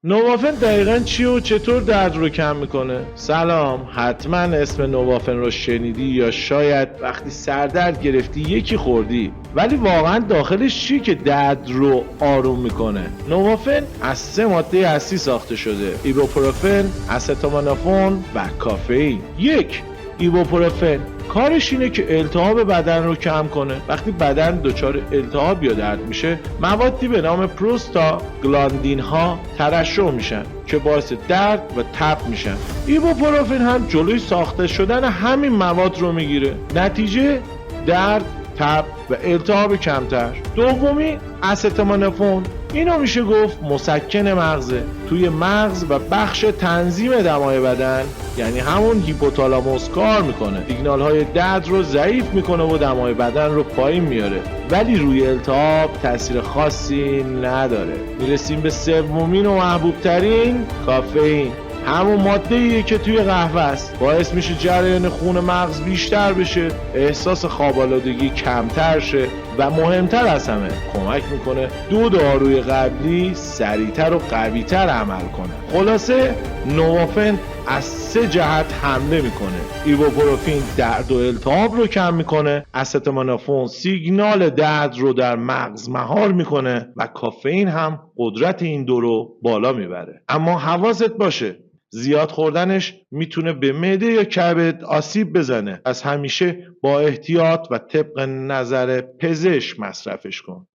نوافن دقیقاً چیه و چطور درد رو کم میکنه؟ سلام، حتما اسم نوافن رو شنیدی یا شاید وقتی سردرد گرفتی یکی خوردی، ولی واقعا داخلش چیه که درد رو آروم میکنه؟ نوافن از 3 ماده اصلی ساخته شده: ایبوپروفن، استامینوفن و کافئین. ایبوپروفن کارش اینه که التهاب بدن رو کم کنه. وقتی بدن دچار التهاب یا درد میشه، موادی به نام پروستاگلاندین ها ترشح میشن که باعث درد و تب میشن. ایبوپروفن هم جلوی ساخته شدن همین مواد رو میگیره. نتیجه درد، تب و التهاب کمتر. دومی استامینوفن. اینو میشه گفت مسکن مغزه. توی مغز و بخش تنظیم دمای بدن، یعنی همون هیپوتالاموس، کار میکنه. سیگنال های درد رو ضعیف میکنه و دمای بدن رو پایین میاره، ولی روی التهاب تاثیر خاصی نداره. میرسیم به سومین و محبوب ترین، کافئین. همون ماده ایه که توی قهوه است. باعث میشه جریان خون مغز بیشتر بشه، احساس خواب‌آلودگی کمتر شه و مهمتر از همه کمک میکنه 2 داروی قبلی سریعتر و قویتر عمل کنه. خلاصه نوافن از 3 جهت حمله میکنه. ایبوپروفن درد و التهاب رو کم میکنه، استامینوفن سیگنال درد رو در مغز مهار میکنه و کافئین هم قدرت این دو رو بالا میبره. اما حواست باشه، زیاد خوردنش میتونه به معده یا کبد آسیب بزنه. از همیشه با احتیاط و طبق نظر پزشک مصرفش کن.